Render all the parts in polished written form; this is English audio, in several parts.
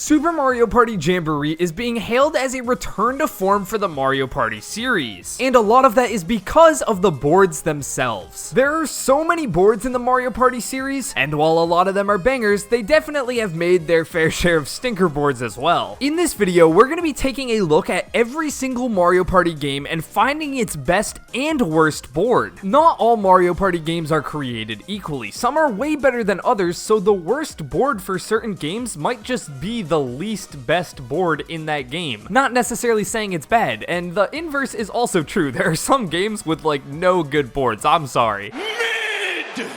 Super Mario Party Jamboree is being hailed as a return to form for the Mario Party series, and a lot of that is because of the boards themselves. There are so many boards in the Mario Party series, and while a lot of them are bangers, they definitely have made their fair share of stinker boards as well. In this video, we're going to be taking a look at every single Mario Party game and finding its best and worst board. Not all Mario Party games are created equally. Some are way better than others, so the worst board for certain games might just be the least best board in that game. Not necessarily saying it's bad, and the inverse is also true. There are some games with like no good boards. I'm sorry.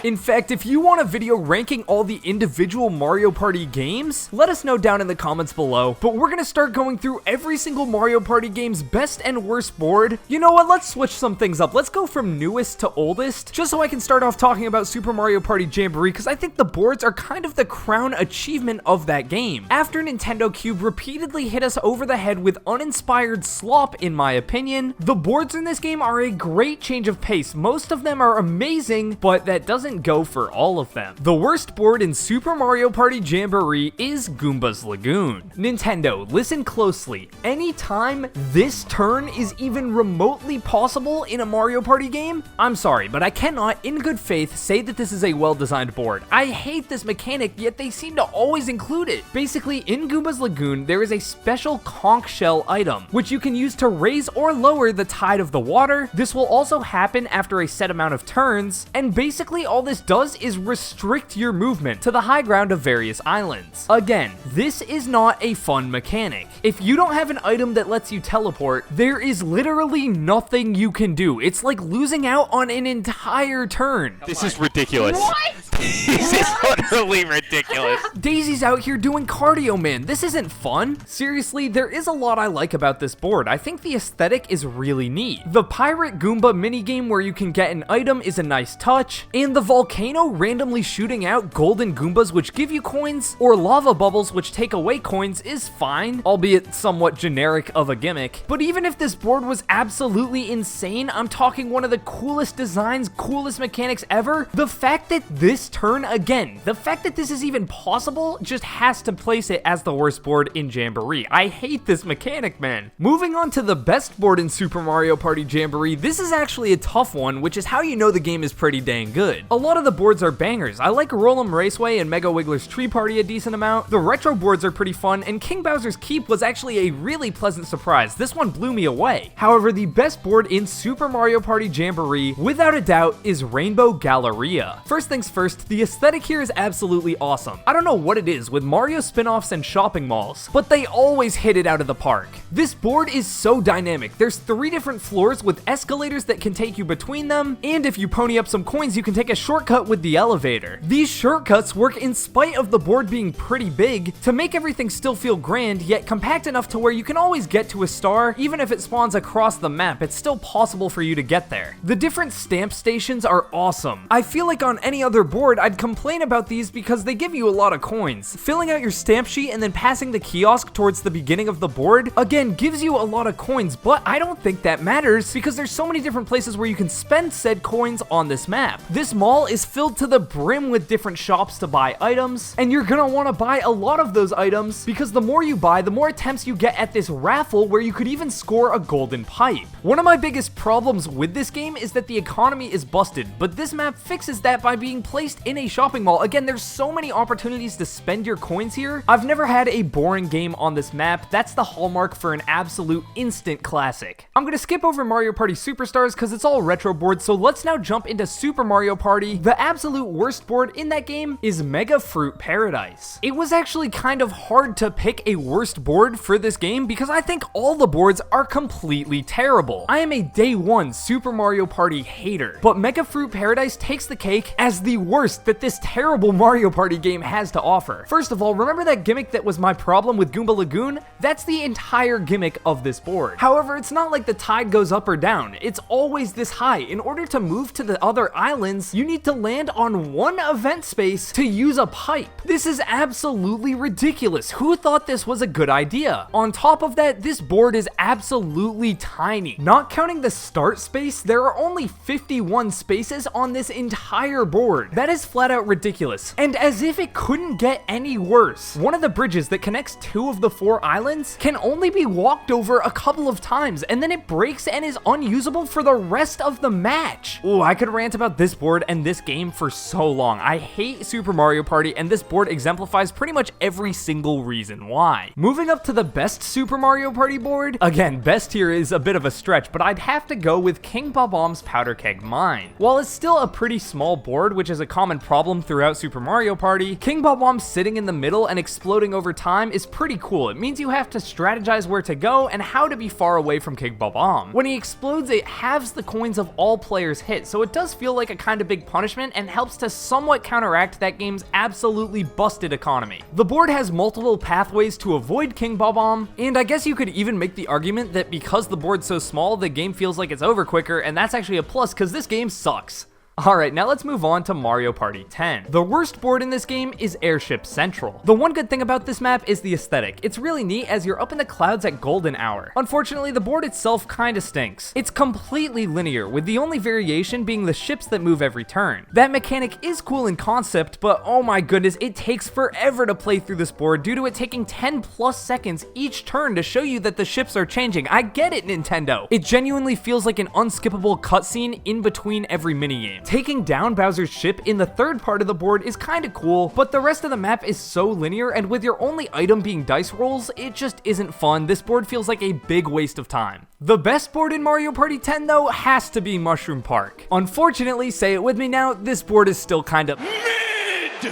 In fact, if you want a video ranking all the individual Mario Party games, let us know down in the comments below. But we're gonna start going through every single Mario Party game's best and worst board. You know what, let's switch some things up. Let's go from newest to oldest, just so I can start off talking about Super Mario Party Jamboree, because I think the boards are kind of the crown achievement of that game. After Nintendo Cube repeatedly hit us over the head with uninspired slop, in my opinion, the boards in this game are a great change of pace. Most of them are amazing, but that doesn't go for all of them. The worst board in Super Mario Party Jamboree is Goomba's Lagoon. Nintendo, listen closely. Anytime this turn is even remotely possible in a Mario Party game, I'm sorry, but I cannot, in good faith, say that this is a well-designed board. I hate this mechanic, yet they seem to always include it. Basically, in Goomba's Lagoon, there is a special conch shell item, which you can use to raise or lower the tide of the water. This will also happen after a set amount of turns, and basically all this does is restrict your movement to the high ground of various islands. Again, this is not a fun mechanic. If you don't have an item that lets you teleport, there is literally nothing you can do. It's like losing out on an entire turn. This is ridiculous. What? This is utterly ridiculous. Daisy's out here doing cardio, man. This isn't fun. Seriously, there is a lot I like about this board. I think the aesthetic is really neat. The Pirate Goomba minigame where you can get an item is a nice touch, and the volcano randomly shooting out golden Goombas which give you coins, or lava bubbles which take away coins is fine, albeit somewhat generic of a gimmick. But even if this board was absolutely insane, I'm talking one of the coolest designs, coolest mechanics ever, the fact that this turn, again, the fact that this is even possible just has to place it as the worst board in Jamboree. I hate this mechanic, man. Moving on to the best board in Super Mario Party Jamboree, this is actually a tough one, which is how you know the game is pretty dang good. A lot of the boards are bangers. I like Roll'em Raceway and Mega Wiggler's Tree Party a decent amount. The retro boards are pretty fun, and King Bowser's Keep was actually a really pleasant surprise. This one blew me away. However, the best board in Super Mario Party Jamboree, without a doubt, is Rainbow Galleria. First things first, the aesthetic here is absolutely awesome. I don't know what it is with Mario spin-offs and shopping malls, but they always hit it out of the park. This board is so dynamic. There's 3 different floors with escalators that can take you between them, and if you pony up some coins, you can take a shortcut with the elevator. These shortcuts work in spite of the board being pretty big to make everything still feel grand, yet compact enough to where you can always get to a star. Even if it spawns across the map, it's still possible for you to get there. The different stamp stations are awesome. I feel like on any other board, I'd complain about these because they give you a lot of coins. Filling out your stamp sheet and then passing the kiosk towards the beginning of the board, again, gives you a lot of coins, but I don't think that matters because there's so many different places where you can spend said coins on this map. This mall is filled to the brim with different shops to buy items, and you're gonna want to buy a lot of those items because the more you buy, the more attempts you get at this raffle where you could even score a golden pipe. One of my biggest problems with this game is that the economy is busted, but this map fixes that by being placed in a shopping mall. Again, there's so many opportunities to spend your coins here. I've never had a boring game on this map. That's the hallmark for an absolute instant classic. I'm gonna skip over Mario Party Superstars because it's all retro boards, so let's now jump into Super Mario Party. The absolute worst board in that game is Mega Fruit Paradise. It was actually kind of hard to pick a worst board for this game because I think all the boards are completely terrible. I am a day one Super Mario Party hater, but Mega Fruit Paradise takes the cake as the worst that this terrible Mario Party game has to offer. First of all, remember that gimmick that was my problem with Goomba Lagoon? That's the entire gimmick of this board. However, it's not like the tide goes up or down. It's always this high. In order to move to the other islands, means you need to land on one event space to use a pipe. This is absolutely ridiculous. Who thought this was a good idea? On top of that, this board is absolutely tiny. Not counting the start space, there are only 51 spaces on this entire board. That is flat out ridiculous. And as if it couldn't get any worse, one of the bridges that connects 2 of the 4 islands can only be walked over a couple of times, and then it breaks and is unusable for the rest of the match. Ooh, I could rant about this board and this game for so long. I hate Super Mario Party, and this board exemplifies pretty much every single reason why. Moving up to the best Super Mario Party board, again, best here is a bit of a stretch, but I'd have to go with King Bob-omb's Powder Keg Mine. While it's still a pretty small board, which is a common problem throughout Super Mario Party, King Bob-omb sitting in the middle and exploding over time is pretty cool. It means you have to strategize where to go and how to be far away from King Bob-omb. When he explodes, it halves the coins of all players hit, so it does feel like a kind of big punishment and helps to somewhat counteract that game's absolutely busted economy. The board has multiple pathways to avoid King Bob-omb, and I guess you could even make the argument that because the board's so small, the game feels like it's over quicker, and that's actually a plus because this game sucks. Alright, now let's move on to Mario Party 10. The worst board in this game is Airship Central. The one good thing about this map is the aesthetic. It's really neat as you're up in the clouds at golden hour. Unfortunately, the board itself kinda stinks. It's completely linear, with the only variation being the ships that move every turn. That mechanic is cool in concept, but oh my goodness, it takes forever to play through this board due to it taking 10 plus seconds each turn to show you that the ships are changing. I get it, Nintendo. It genuinely feels like an unskippable cutscene in between every minigame. Taking down Bowser's ship in the third part of the board is kinda cool, but the rest of the map is so linear, and with your only item being dice rolls, it just isn't fun. This board feels like a big waste of time. The best board in Mario Party 10 though has to be Mushroom Park. Unfortunately, say it with me now, this board is still kinda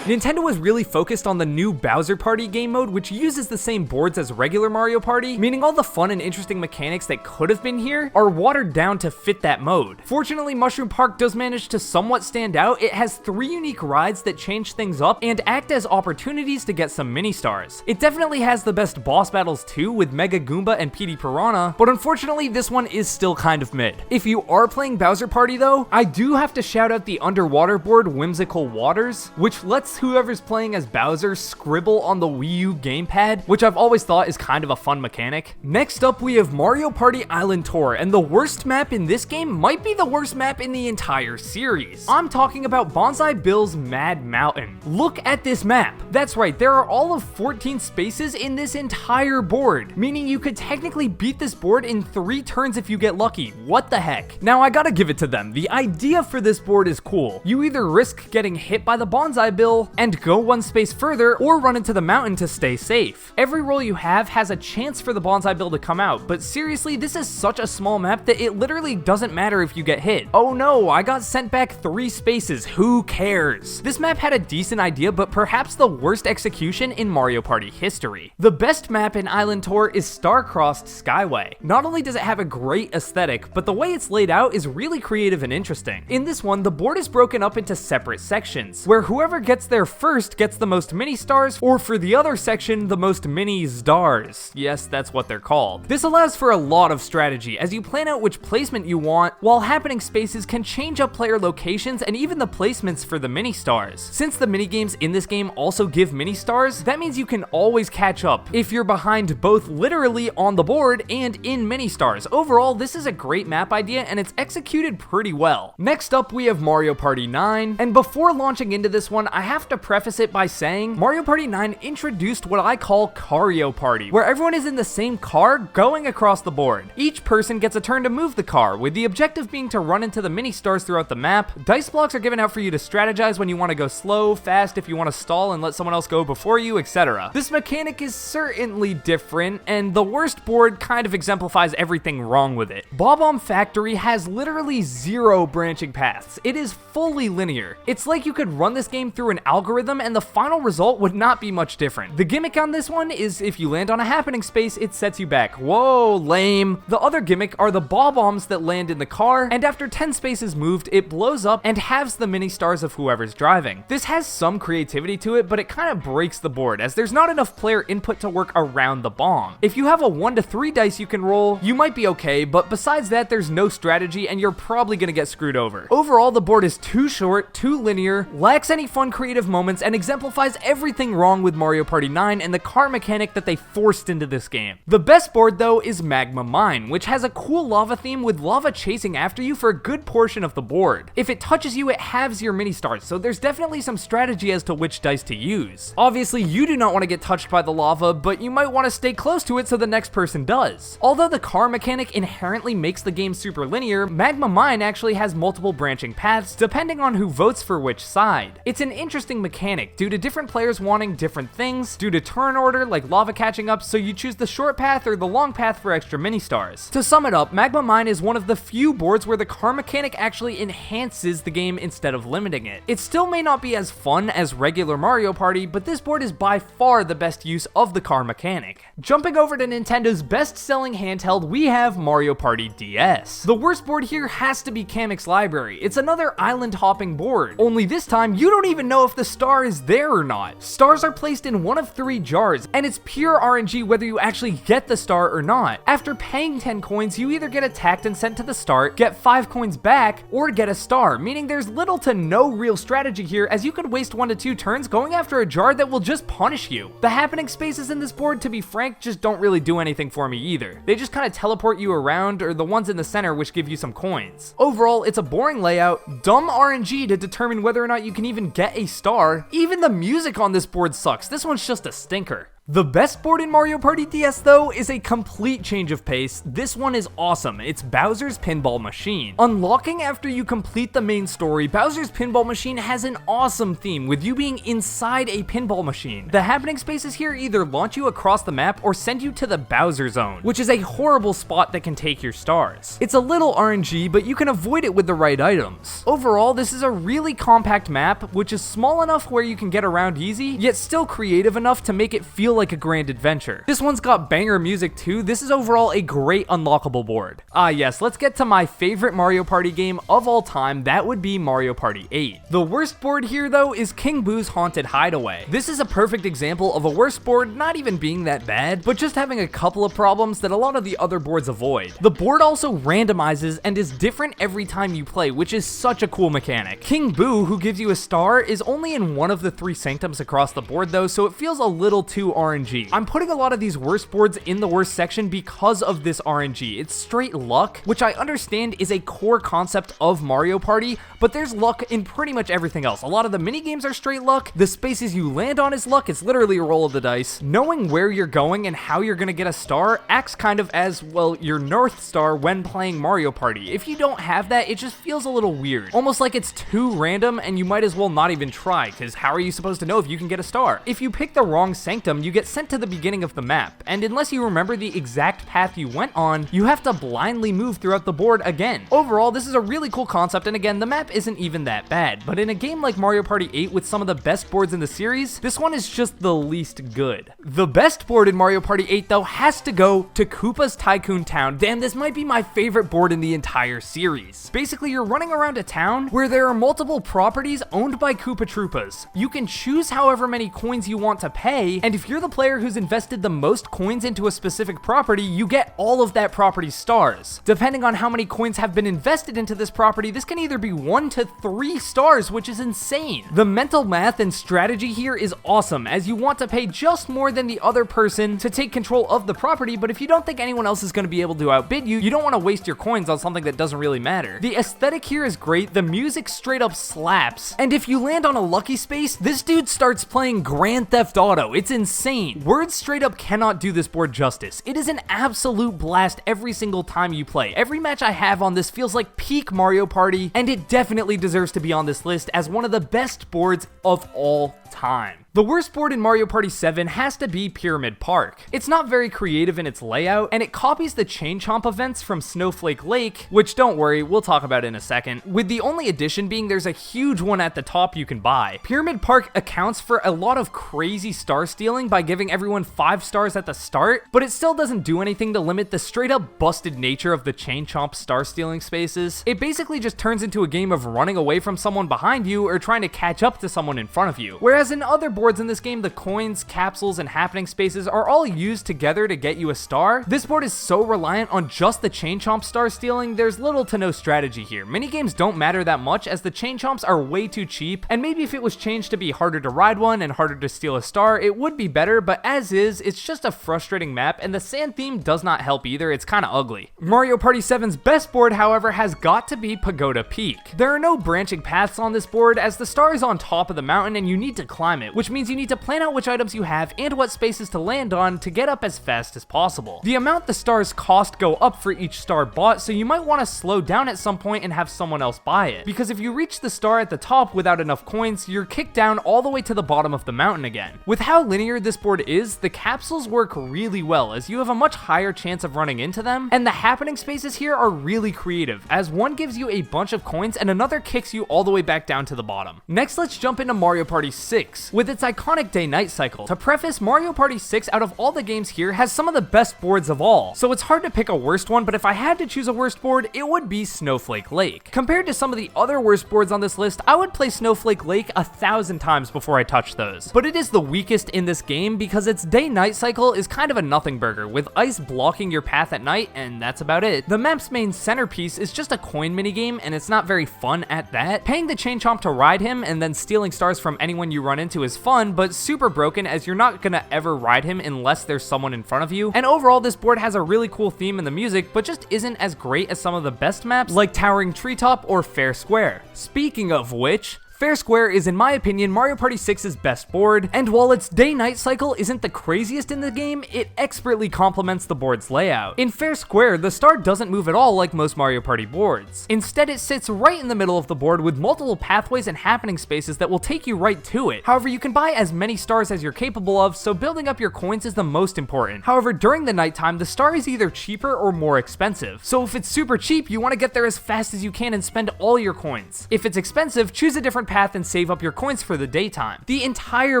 Nintendo was really focused on the new Bowser Party game mode, which uses the same boards as regular Mario Party, meaning all the fun and interesting mechanics that could have been here are watered down to fit that mode. Fortunately, Mushroom Park does manage to somewhat stand out. It has 3 unique rides that change things up and act as opportunities to get some mini stars. It definitely has the best boss battles too, with Mega Goomba and Petey Piranha, but unfortunately this one is still kind of mid. If you are playing Bowser Party though, I do have to shout out the underwater board Whimsical Waters, which lets whoever's playing as Bowser scribble on the Wii U gamepad, which I've always thought is kind of a fun mechanic. Next up, we have Mario Party Island Tour, and the worst map in this game might be the worst map in the entire series. I'm talking about Bonsai Bill's Mad Mountain. Look at this map. That's right, there are all of 14 spaces in this entire board, meaning you could technically beat this board in 3 turns if you get lucky. What the heck? Now I gotta give it to them. The idea for this board is cool. You either risk getting hit by the Bonsai Bill and go 1 space further, or run into the mountain to stay safe. Every roll you have has a chance for the Bonsai Bill to come out, but seriously, this is such a small map that it literally doesn't matter if you get hit. Oh no, I got sent back 3 spaces, who cares? This map had a decent idea, but perhaps the worst execution in Mario Party history. The best map in Island Tour is Star-Crossed Skyway. Not only does it have a great aesthetic, but the way it's laid out is really creative and interesting. In this one, the board is broken up into separate sections, where whoever gets there first gets the most mini stars, or for the other section, the most mini stars. Yes, that's what they're called. This allows for a lot of strategy as you plan out which placement you want, while happening spaces can change up player locations and even the placements for the mini stars. Since the mini games in this game also give mini stars, that means you can always catch up if you're behind both literally on the board and in mini stars. Overall, this is a great map idea and it's executed pretty well. Next up, we have Mario Party 9, and before launching into this one, I have to preface it by saying Mario Party 9 introduced what I call Cario Party, where everyone is in the same car going across the board. Each person gets a turn to move the car, with the objective being to run into the mini stars throughout the map. Dice blocks are given out for you to strategize when you want to go slow, fast if you want to stall and let someone else go before you, etc. This mechanic is certainly different, and the worst board kind of exemplifies everything wrong with it. Bob-omb Factory has literally 0 branching paths. It is fully linear. It's like you could run this game through through an algorithm and the final result would not be much different. The gimmick on this one is if you land on a happening space, it sets you back. Whoa, lame. The other gimmick are the ball bombs that land in the car, and after 10 spaces moved, it blows up and halves the mini stars of whoever's driving. This has some creativity to it, but it kind of breaks the board as there's not enough player input to work around the bomb. If you have a 1 to 3 dice you can roll, you might be okay, but besides that, there's no strategy and you're probably gonna get screwed over. Overall, the board is too short, too linear, lacks any fun creative moments, and exemplifies everything wrong with Mario Party 9 and the car mechanic that they forced into this game. The best board though is Magma Mine, which has a cool lava theme with lava chasing after you for a good portion of the board. If it touches you, it halves your mini stars, so there's definitely some strategy as to which dice to use. Obviously, you do not want to get touched by the lava, but you might want to stay close to it so the next person does. Although the car mechanic inherently makes the game super linear, Magma Mine actually has multiple branching paths depending on who votes for which side. It's an interesting mechanic due to different players wanting different things, due to turn order like lava catching up, so you choose the short path or the long path for extra mini stars. To sum it up, Magma Mine is one of the few boards where the car mechanic actually enhances the game instead of limiting it. It still may not be as fun as regular Mario Party, but this board is by far the best use of the car mechanic. Jumping over to Nintendo's best-selling handheld, we have Mario Party DS. The worst board here has to be Kamek's Library. It's another island-hopping board, only this time you don't even know if the star is there or not. Stars are placed in one of 3 jars, and it's pure RNG whether you actually get the star or not. After paying 10 coins, you either get attacked and sent to the start, get 5 coins back, or get a star, meaning there's little to no real strategy here, as you could waste 1 to 2 turns going after a jar that will just punish you. The happening spaces in this board, to be frank, just don't really do anything for me either. They just kind of teleport you around, or the ones in the center which give you some coins. Overall, it's a boring layout, dumb RNG to determine whether or not you can even get a star. Even the music on this board sucks. This one's just a stinker. The best board in Mario Party DS though is a complete change of pace. This one is awesome. It's Bowser's Pinball Machine. Unlocking after you complete the main story, Bowser's Pinball Machine has an awesome theme with you being inside a pinball machine. The happening spaces here either launch you across the map or send you to the Bowser Zone, which is a horrible spot that can take your stars. It's a little RNG, but you can avoid it with the right items. Overall, this is a really compact map, which is small enough where you can get around easy, yet still creative enough to make it feel like a grand adventure. This one's got banger music too. This is overall a great unlockable board. Yes, let's get to my favorite Mario Party game of all time. That would be Mario Party 8. The worst board here though is King Boo's Haunted Hideaway. This is a perfect example of a worst board not even being that bad, but just having a couple of problems that a lot of the other boards avoid. The board also randomizes and is different every time you play, which is such a cool mechanic. King Boo, who gives you a star, is only in one of the 3 sanctums across the board though, so it feels a little too RNG. I'm putting a lot of these worst boards in the worst section because of this RNG. It's straight luck, which I understand is a core concept of Mario Party, but there's luck in pretty much everything else. A lot of the mini games are straight luck. The spaces you land on is luck. It's literally a roll of the dice. Knowing where you're going and how you're gonna get a star acts kind of as, well, your North Star when playing Mario Party. If you don't have that, it just feels a little weird. Almost like it's too random and you might as well not even try, because how are you supposed to know if you can get a star? If you pick the wrong sanctum, you get sent to the beginning of the map, and unless you remember the exact path you went on, you have to blindly move throughout the board again. Overall, this is a really cool concept, and again, the map isn't even that bad, but in a game like Mario Party 8 with some of the best boards in the series, this one is just the least good. The best board in Mario Party 8 though has to go to Koopa's Tycoon Town. Damn, this might be my favorite board in the entire series. Basically, you're running around a town where there are multiple properties owned by Koopa Troopas. You can choose however many coins you want to pay, and if you're the player who's invested the most coins into a specific property, you get all of that property's stars. Depending on how many coins have been invested into this property, this can either be 1 to 3 stars, which is insane. The mental math and strategy here is awesome, as you want to pay just more than the other person to take control of the property, but if you don't think anyone else is going to be able to outbid you, you don't want to waste your coins on something that doesn't really matter. The aesthetic here is great, the music straight up slaps, and if you land on a lucky space, this dude starts playing Grand Theft Auto. It's insane. Words straight up cannot do this board justice. It is an absolute blast every single time you play. Every match I have on this feels like peak Mario Party, and it definitely deserves to be on this list as one of the best boards of all time. time. The worst board in Mario Party 7 has to be Pyramid Park. It's not very creative in its layout, and it copies the Chain Chomp events from Snowflake Lake, which don't worry, we'll talk about in a second, with the only addition being there's a huge one at the top you can buy. Pyramid Park accounts for a lot of crazy star stealing by giving everyone 5 stars at the start, but it still doesn't do anything to limit the straight up busted nature of the Chain Chomp star stealing spaces. It basically just turns into a game of running away from someone behind you or trying to catch up to someone in front of you. Whereas in other boards in this game, the coins, capsules, and happening spaces are all used together to get you a star. This board is so reliant on just the Chain Chomp star stealing, there's little to no strategy here. Minigames don't matter that much as the Chain Chomps are way too cheap, and maybe if it was changed to be harder to ride one and harder to steal a star, it would be better, but as is, it's just a frustrating map, and the sand theme does not help either, it's kinda ugly. Mario Party 7's best board, however, has got to be Pagoda Peak. There are no branching paths on this board as the star is on top of the mountain and you need to climb it, which means you need to plan out which items you have and what spaces to land on to get up as fast as possible. The amount the stars cost go up for each star bought, so you might want to slow down at some point and have someone else buy it, because if you reach the star at the top without enough coins, you're kicked down all the way to the bottom of the mountain again. With how linear this board is, the capsules work really well as you have a much higher chance of running into them, and the happening spaces here are really creative as one gives you a bunch of coins and another kicks you all the way back down to the bottom. Next, let's jump into Mario Party 6 with its iconic day-night cycle. To preface, Mario Party 6 out of all the games here has some of the best boards of all, so it's hard to pick a worst one, but if I had to choose a worst board, it would be Snowflake Lake. Compared to some of the other worst boards on this list, I would play Snowflake Lake 1,000 times before I touch those, but it is the weakest in this game because its day-night cycle is kind of a nothing burger, with ice blocking your path at night, and that's about it. The map's main centerpiece is just a coin minigame, and it's not very fun at that. Paying the Chain Chomp to ride him and then stealing stars from anyone you run into is fun, but super broken as you're not gonna ever ride him unless there's someone in front of you. And overall, this board has a really cool theme in the music, but just isn't as great as some of the best maps like Towering Treetop or Fair Square. Speaking of which, Fair Square is, in my opinion, Mario Party 6's best board, and while its day-night cycle isn't the craziest in the game, it expertly complements the board's layout. In Fair Square, the star doesn't move at all like most Mario Party boards. Instead, it sits right in the middle of the board with multiple pathways and happening spaces that will take you right to it. However, you can buy as many stars as you're capable of, so building up your coins is the most important. However, during the nighttime, the star is either cheaper or more expensive. So if it's super cheap, you want to get there as fast as you can and spend all your coins. If it's expensive, choose a different path and save up your coins for the daytime. The entire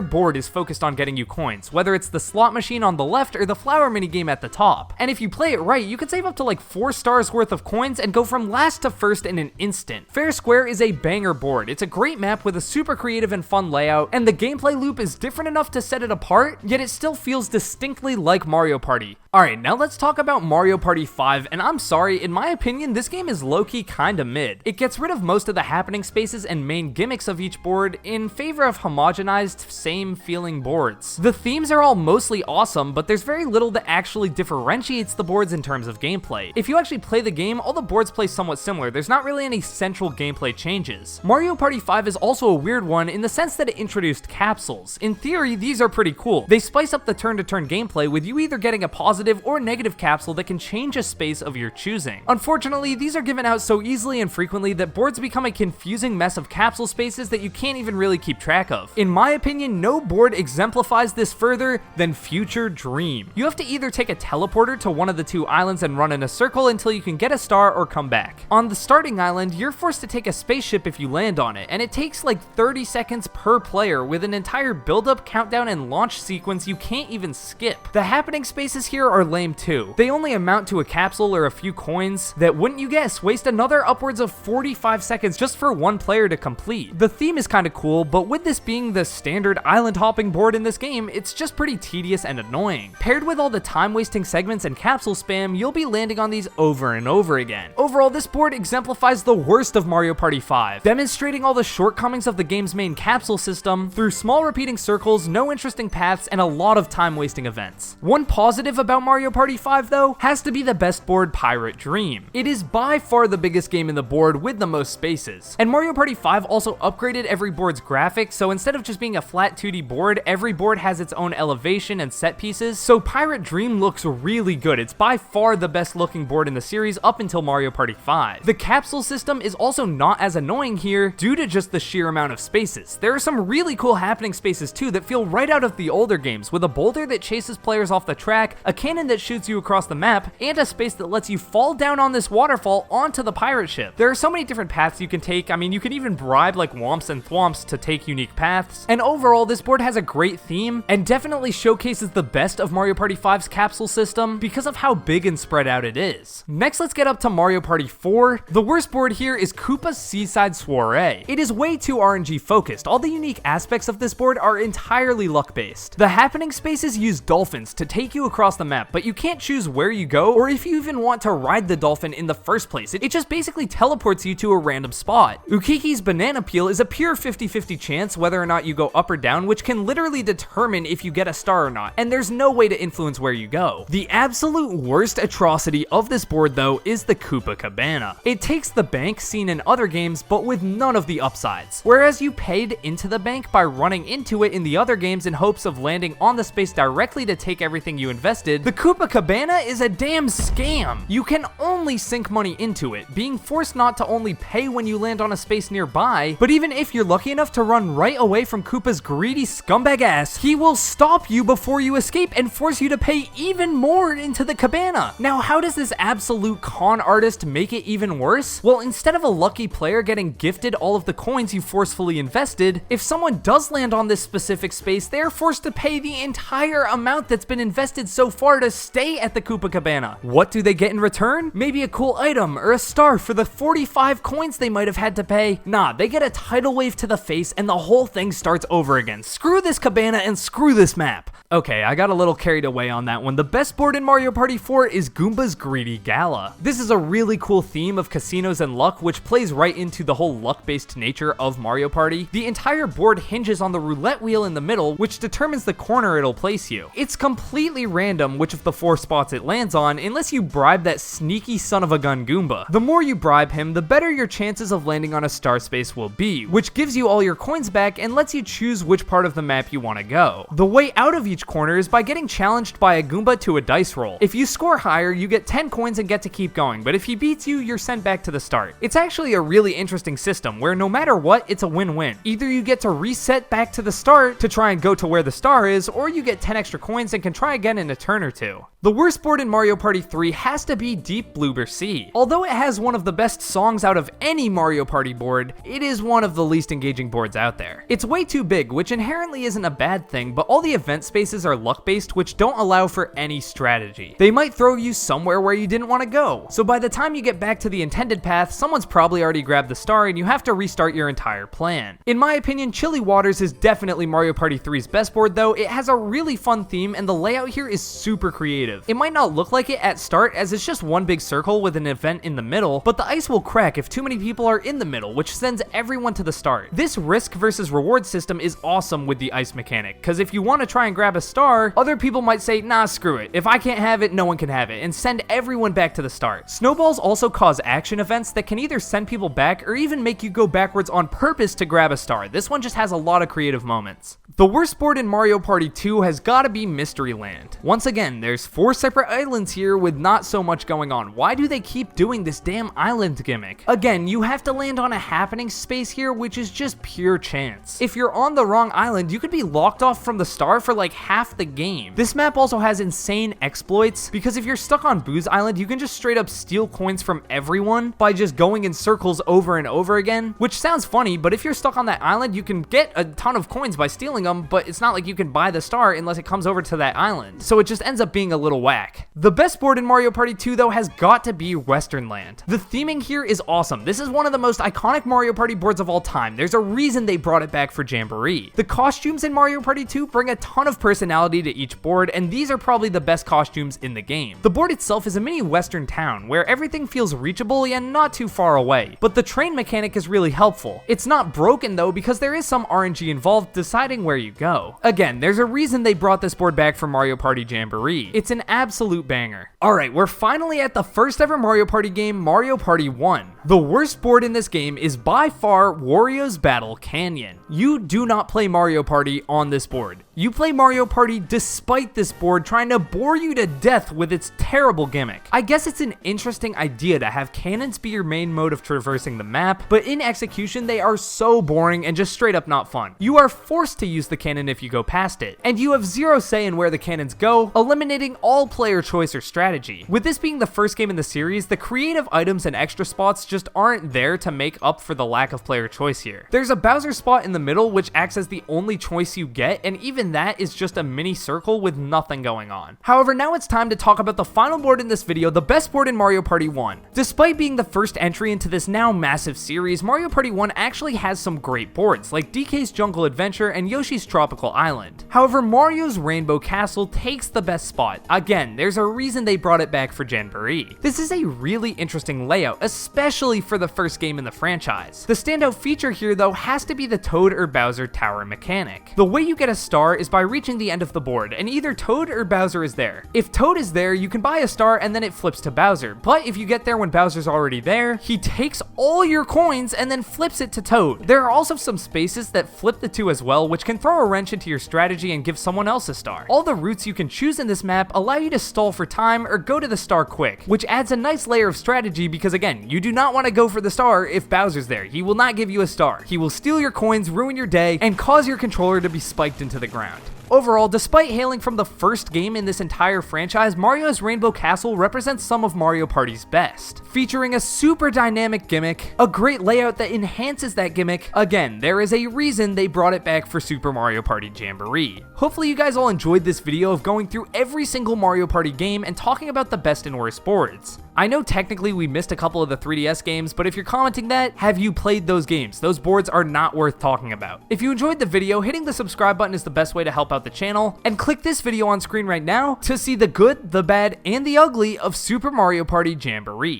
board is focused on getting you coins, whether it's the slot machine on the left or the flower minigame at the top. And if you play it right, you can save up to like 4 stars worth of coins and go from last to first in an instant. Fair Square is a banger board. It's a great map with a super creative and fun layout, and the gameplay loop is different enough to set it apart, yet it still feels distinctly like Mario Party. Alright, now let's talk about Mario Party 5, and I'm sorry, in my opinion, this game is low-key kinda mid. It gets rid of most of the happening spaces and main gimmicks of each board in favor of homogenized, same-feeling boards. The themes are all mostly awesome, but there's very little that actually differentiates the boards in terms of gameplay. If you actually play the game, all the boards play somewhat similar. There's not really any central gameplay changes. Mario Party 5 is also a weird one in the sense that it introduced capsules. In theory, these are pretty cool. They spice up the turn-to-turn gameplay with you either getting a positive or negative capsule that can change a space of your choosing. Unfortunately, these are given out so easily and frequently that boards become a confusing mess of capsule spaces that you can't even really keep track of. In my opinion, no board exemplifies this further than Future Dream. You have to either take a teleporter to one of the 2 islands and run in a circle until you can get a star or come back. On the starting island, you're forced to take a spaceship if you land on it, and it takes like 30 seconds per player with an entire build-up, countdown, and launch sequence you can't even skip. The happening spaces here are lame too. They only amount to a capsule or a few coins that, wouldn't you guess, waste another upwards of 45 seconds just for one player to complete. The theme is kind of cool, but with this being the standard island hopping board in this game, it's just pretty tedious and annoying. Paired with all the time wasting segments and capsule spam, you'll be landing on these over and over again. Overall, this board exemplifies the worst of Mario Party 5, demonstrating all the shortcomings of the game's main capsule system through small repeating circles, no interesting paths, and a lot of time wasting events. One positive about about Mario Party 5 though has to be the best board, Pirate Dream. It is by far the biggest game in the board with the most spaces. And Mario Party 5 also upgraded every board's graphics, so instead of just being a flat 2D board, every board has its own elevation and set pieces, so Pirate Dream looks really good. It's by far the best looking board in the series up until Mario Party 5. The capsule system is also not as annoying here due to just the sheer amount of spaces. There are some really cool happening spaces too that feel right out of the older games, with a boulder that chases players off the track, a cannon that shoots you across the map, and a space that lets you fall down on this waterfall onto the pirate ship. There are so many different paths you can take. I mean, you can even bribe like Womps and Thwomps to take unique paths, and overall this board has a great theme and definitely showcases the best of Mario Party 5's capsule system because of how big and spread out it is. Next, let's get up to Mario Party 4. The worst board here is Koopa's Seaside Soiree. It is way too RNG focused. All the unique aspects of this board are entirely luck based. The happening spaces use dolphins to take you across the map, but you can't choose where you go or if you even want to ride the dolphin in the first place. It just basically teleports you to a random spot. Ukiki's Banana Peel is a pure 50-50 chance whether or not you go up or down, which can literally determine if you get a star or not, and there's no way to influence where you go. The absolute worst atrocity of this board though is the Koopa Cabana. It takes the bank seen in other games but with none of the upsides. Whereas you paid into the bank by running into it in the other games in hopes of landing on the space directly to take everything you invested, the Koopa Cabana is a damn scam. You can only sink money into it, being forced not to only pay when you land on a space nearby, but even if you're lucky enough to run right away from Koopa's greedy scumbag ass, he will stop you before you escape and force you to pay even more into the cabana. Now, how does this absolute con artist make it even worse? Well, instead of a lucky player getting gifted all of the coins you forcefully invested, if someone does land on this specific space, they are forced to pay the entire amount that's been invested so far to stay at the Koopa Cabana. What do they get in return? Maybe a cool item or a star for the 45 coins they might have had to pay. Nah, they get a tidal wave to the face and the whole thing starts over again. Screw this cabana and screw this map. Okay, I got a little carried away on that one. The best board in Mario Party 4 is Goomba's Greedy Gala. This is a really cool theme of casinos and luck, which plays right into the whole luck-based nature of Mario Party. The entire board hinges on the roulette wheel in the middle, which determines the corner it'll place you. It's completely random which of the 4 spots it lands on, unless you bribe that sneaky son of a gun Goomba. The more you bribe him, the better your chances of landing on a star space will be, which gives you all your coins back and lets you choose which part of the map you want to go. The way out of each corner is by getting challenged by a Goomba to a dice roll. If you score higher, you get 10 coins and get to keep going, but if he beats you, you're sent back to the start. It's actually a really interesting system where no matter what, it's a win-win. Either you get to reset back to the start to try and go to where the star is, or you get 10 extra coins and can try again in a turn or two. The worst board in Mario Party 3 has to be Deep Bloober Sea. Although it has one of the best songs out of any Mario Party board, it is one of the least engaging boards out there. It's way too big, which inherently isn't a bad thing, but all the event spaces are luck-based, which don't allow for any strategy. They might throw you somewhere where you didn't want to go, so by the time you get back to the intended path, someone's probably already grabbed the star and you have to restart your entire plan. In my opinion, Chilly Waters is definitely Mario Party 3's best board though. It has a really fun theme and the layout here is super creative. It might not look like it at start as it's just one big circle with an event in the middle, but the ice will crack if too many people are in the middle, which sends everyone to the start. This risk versus reward system is awesome with the ice mechanic, because if you want to try and grab a star, other people might say, nah, screw it. If I can't have it, no one can have it, and send everyone back to the start. Snowballs also cause action events that can either send people back or even make you go backwards on purpose to grab a star. This one just has a lot of creative moments. The worst board in Mario Party 2 has gotta be Mystery Land. Once again, there's 4 separate islands here with not so much going on. Why do they keep doing this damn island gimmick? Again, you have to land on a happening space here, which is just pure chance. If you're on the wrong island, you could be locked off from the star for like half the game. This map also has insane exploits, because if you're stuck on Boo's Island, you can just straight up steal coins from everyone by just going in circles over and over again, which sounds funny, but if you're stuck on that island, you can get a ton of coins by stealing them, but it's not like you can buy the star unless it comes over to that island. So it just ends up being a little whack. The best board in Mario Party 2 though has got to be Western Land. The theming here is awesome. This is one of the most iconic Mario Party boards of all time. There's a reason they brought it back for Jamboree. The costumes in Mario Party 2 bring a ton of personality to each board, and these are probably the best costumes in the game. The board itself is a mini western town where everything feels reachable and not too far away, but the train mechanic is really helpful. It's not broken though because there is some RNG involved deciding where you go. Again, there's a reason they brought this board back for Mario Party Jamboree. It's an absolute banger. Alright, we're finally at the first ever Mario Party game, Mario Party 1. The worst board in this game is by far Wario's Battle Canyon. You do not play Mario Party on this board. You play Mario Party despite this board trying to bore you to death with its terrible gimmick. I guess it's an interesting idea to have cannons be your main mode of traversing the map, but in execution they are so boring and just straight up not fun. You are forced to use the cannon if you go past it, and you have zero say in where the cannons go, eliminating all player choice or strategy. With this being the first game in the series, the creative items and extra spots just aren't there to make up for the lack of player choice here. There's a Bowser spot in the middle which acts as the only choice you get, and even that is just a mini circle with nothing going on. However, now it's time to talk about the final board in this video, the best board in Mario Party 1. Despite being the first entry into this now massive series, Mario Party 1 actually has some great boards, like DK's Jungle Adventure and Yoshi's Tropical Island. However, Mario's Rainbow Castle takes the best spot. Again, there's a reason they brought it back for Jamboree. This is a really interesting layout, especially for the first game in the franchise. The standout feature here though has to be the Toad or Bowser tower mechanic. The way you get a star is by reaching the end of the board, and either Toad or Bowser is there. If Toad is there, you can buy a star and then it flips to Bowser, but if you get there when Bowser's already there, he takes all your coins and then flips it to Toad. There are also some spaces that flip the two as well, which can throw a wrench into your strategy and give someone else a star. All the routes you can choose in this map allow you to stall for time or go to the star quick, which adds a nice layer of strategy because again, you do not want to go for the star if Bowser's there. He will not give you a star. He will steal your coins, ruin your day, and cause your controller to be spiked into the ground. Overall, despite hailing from the first game in this entire franchise, Mario's Rainbow Castle represents some of Mario Party's best. Featuring a super dynamic gimmick, a great layout that enhances that gimmick, again, there is a reason they brought it back for Super Mario Party Jamboree. Hopefully you guys all enjoyed this video of going through every single Mario Party game and talking about the best and worst boards. I know technically we missed a couple of the 3DS games, but if you're commenting that, have you played those games? Those boards are not worth talking about. If you enjoyed the video, hitting the subscribe button is the best way to help out the channel, and click this video on screen right now to see the good, the bad, and the ugly of Super Mario Party Jamboree.